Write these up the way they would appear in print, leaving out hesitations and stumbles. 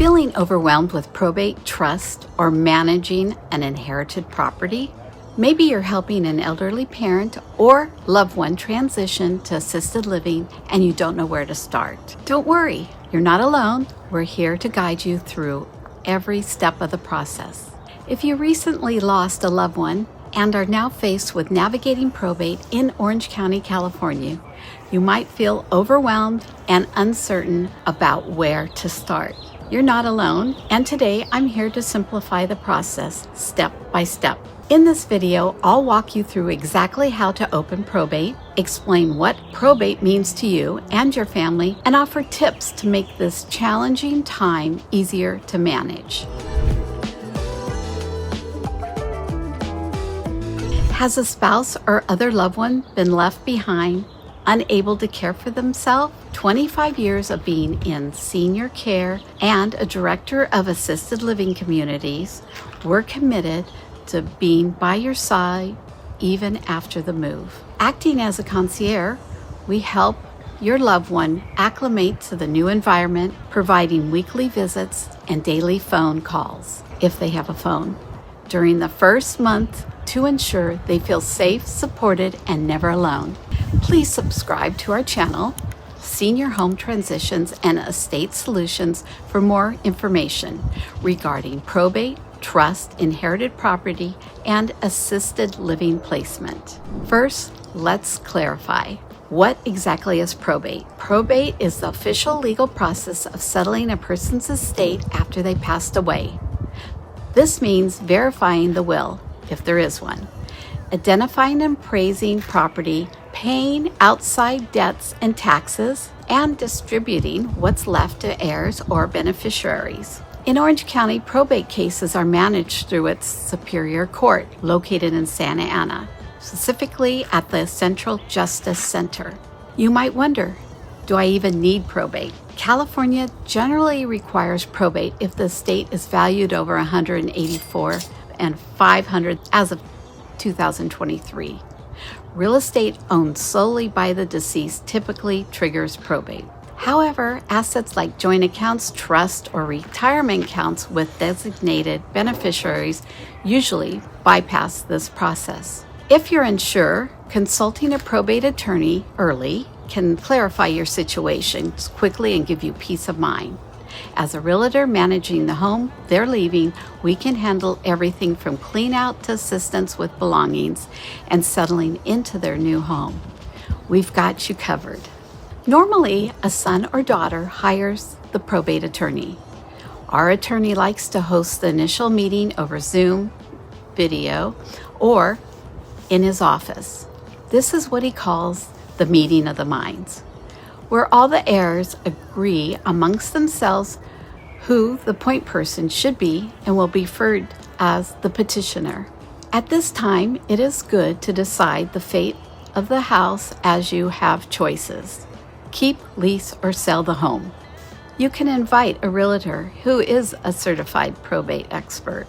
Feeling overwhelmed with probate, trust, or managing an inherited property? Maybe you're helping an elderly parent or loved one transition to assisted living and you don't know where to start. Don't worry, you're not alone. We're here to guide you through every step of the process. If you recently lost a loved one and are now faced with navigating probate in Orange County, California, you might feel overwhelmed and uncertain about where to start. You're not alone, and today I'm here to simplify the process step by step. In this video, I'll walk you through exactly how to open probate, explain what probate means to you and your family, and offer tips to make this challenging time easier to manage. Has a spouse or other loved one been left behind, unable to care for themselves? 25 years of being in senior care and a director of assisted living communities, we're committed to being by your side even after the move. Acting as a concierge, we help your loved one acclimate to the new environment, providing weekly visits and daily phone calls, if they have a phone, during the first month to ensure they feel safe, supported, and never alone. Please subscribe to our channel, Senior Home Transitions and Estate Solutions, for more information regarding probate, trust, inherited property, and assisted living placement. First, let's clarify. What exactly is probate? Probate is the official legal process of settling a person's estate after they passed away. This means verifying the will, if there is one, identifying and appraising property, paying outside debts and taxes, and distributing what's left to heirs or beneficiaries. In Orange County, probate cases are managed through its Superior Court, located in Santa Ana, specifically at the Central Justice Center. You might wonder, do I even need probate? California generally requires probate if the estate is valued over $184,000 and $500,000 as of 2023. Real estate owned solely by the deceased typically triggers probate. However, assets like joint accounts, trust, or retirement accounts with designated beneficiaries usually bypass this process. If you're unsure, consulting a probate attorney early can clarify your situation quickly and give you peace of mind. As a realtor managing the home they're leaving, we can handle everything from clean out to assistance with belongings and settling into their new home. We've got you covered. Normally, a son or daughter hires the probate attorney. Our attorney likes to host the initial meeting over Zoom, video, or in his office. This is what he calls the meeting of the minds, where all the heirs agree amongst themselves who the point person should be and will be referred as the petitioner. At this time, it is good to decide the fate of the house as you have choices. Keep, lease, or sell the home. You can invite a realtor who is a certified probate expert.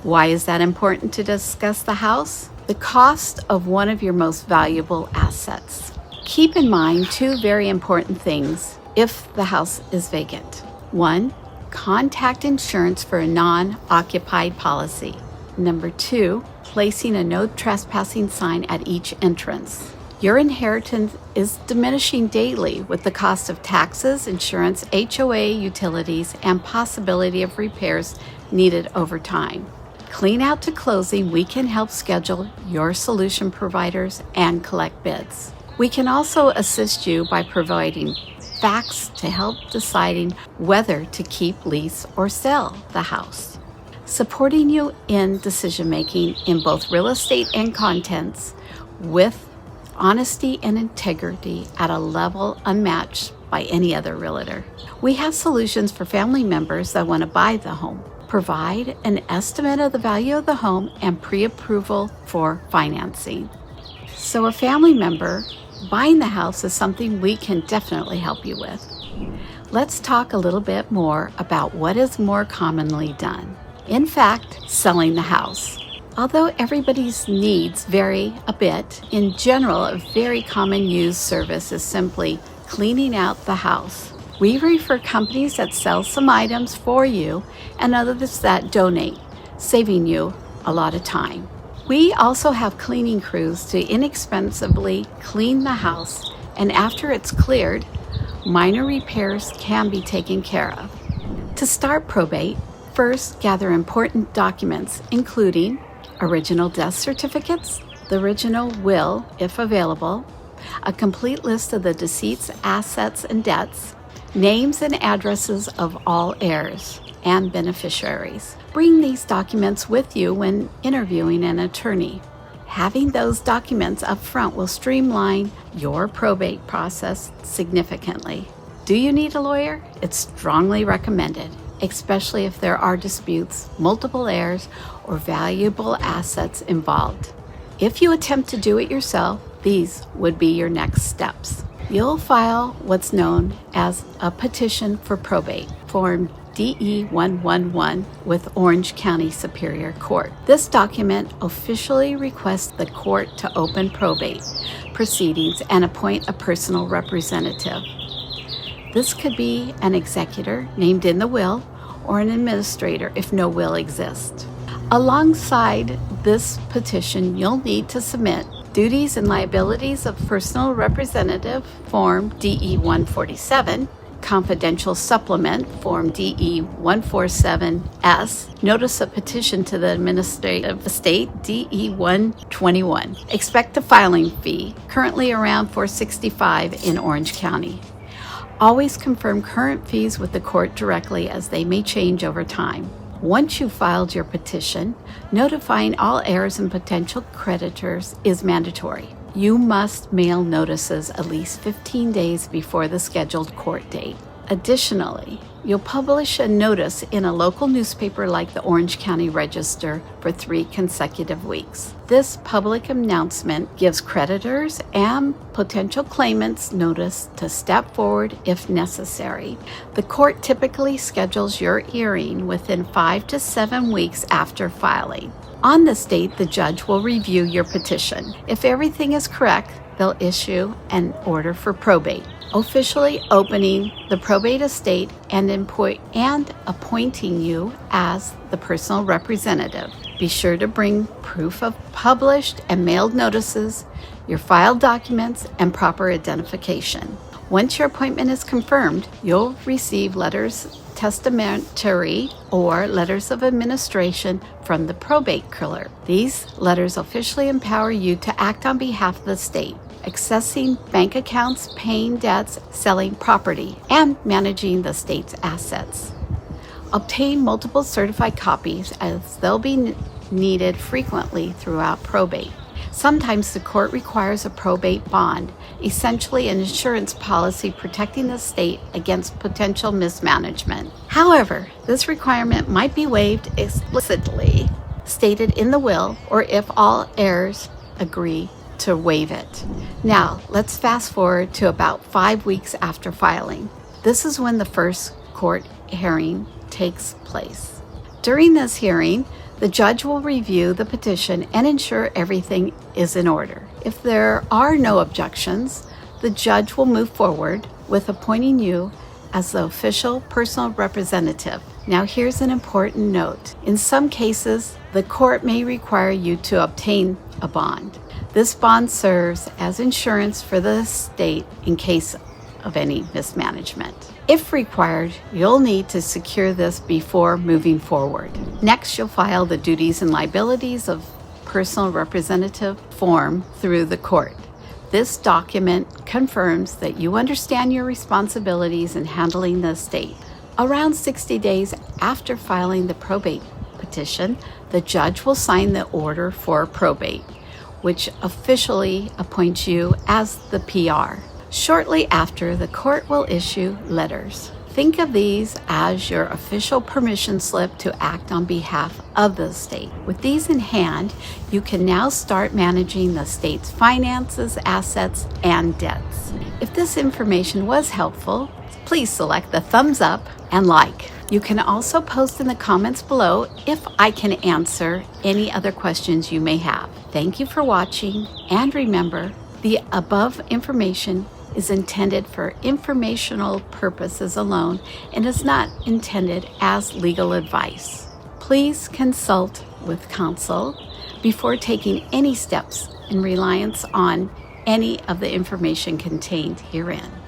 Why is that important to discuss the house? The cost of one of your most valuable assets. Keep in mind two very important things if the house is vacant. 1, contact insurance for a non-occupied policy. 2, placing a no trespassing sign at each entrance. Your inheritance is diminishing daily with the cost of taxes, insurance, HOA, utilities, and possibility of repairs needed over time. Clean out to closing, we can help schedule your solution providers and collect bids. We can also assist you by providing facts to help deciding whether to keep, lease, or sell the house. Supporting you in decision-making in both real estate and contents with honesty and integrity at a level unmatched by any other realtor. We have solutions for family members that want to buy the home. Provide an estimate of the value of the home and pre-approval for financing. So a family member buying the house is something we can definitely help you with. Let's talk a little bit more about what is more commonly done. In fact, selling the house. Although everybody's needs vary a bit, in general, a very common used service is simply cleaning out the house. We refer companies that sell some items for you and others that donate, saving you a lot of time. We also have cleaning crews to inexpensively clean the house, and after it's cleared, minor repairs can be taken care of. To start probate, first gather important documents including original death certificates, the original will if available, a complete list of the deceased's assets and debts, names and addresses of all heirs and beneficiaries. Bring these documents with you when interviewing an attorney. Having those documents up front will streamline your probate process significantly. Do you need a lawyer? It's strongly recommended, especially if there are disputes, multiple heirs, or valuable assets involved. If you attempt to do it yourself, these would be your next steps. You'll file what's known as a petition for probate, Form DE-111, with Orange County Superior Court. This document officially requests the court to open probate proceedings and appoint a personal representative. This could be an executor named in the will or an administrator if no will exists. Alongside this petition, you'll need to submit Duties and Liabilities of Personal Representative, Form DE-147, Confidential Supplement, Form DE-147S, Notice of Petition to the Administrative Estate, DE-121. Expect a filing fee, currently around $465 in Orange County. Always confirm current fees with the court directly, as they may change over time. Once you've filed your petition, notifying all heirs and potential creditors is mandatory. You must mail notices at least 15 days before the scheduled court date. Additionally, you'll publish a notice in a local newspaper like the Orange County Register for 3 consecutive weeks. This public announcement gives creditors and potential claimants notice to step forward if necessary. The court typically schedules your hearing within 5 to 7 weeks after filing. On this date, the judge will review your petition. If everything is correct, they'll issue an order for probate, officially opening the probate estate and appointing you as the personal representative. Be sure to bring proof of published and mailed notices, your filed documents, and proper identification. Once your appointment is confirmed, you'll receive letters testamentary or letters of administration from the probate clerk. These letters officially empower you to act on behalf of the state, accessing bank accounts, paying debts, selling property, and managing the state's assets. Obtain multiple certified copies, as they'll be needed frequently throughout probate. Sometimes the court requires a probate bond, essentially an insurance policy protecting the state against potential mismanagement. However, this requirement might be waived explicitly stated in the will, or if all heirs agree to waive it. Now, let's fast forward to about 5 weeks after filing. This is when the first court hearing takes place. During this hearing, the judge will review the petition and ensure everything is in order. If there are no objections, the judge will move forward with appointing you as the official personal representative. Now, here's an important note. In some cases, the court may require you to obtain a bond. This bond serves as insurance for the estate in case of any mismanagement. If required, you'll need to secure this before moving forward. Next, you'll file the Duties and Liabilities of Personal Representative form through the court. This document confirms that you understand your responsibilities in handling the estate. Around 60 days after filing the probate petition, the judge will sign the order for probate, which officially appoints you as the PR. Shortly after, the court will issue letters. Think of these as your official permission slip to act on behalf of the state. With these in hand, you can now start managing the state's finances, assets, and debts. If this information was helpful, please select the thumbs up and like. You can also post in the comments below if I can answer any other questions you may have. Thank you for watching, and remember, the above information is intended for informational purposes alone and is not intended as legal advice. Please consult with counsel before taking any steps in reliance on any of the information contained herein.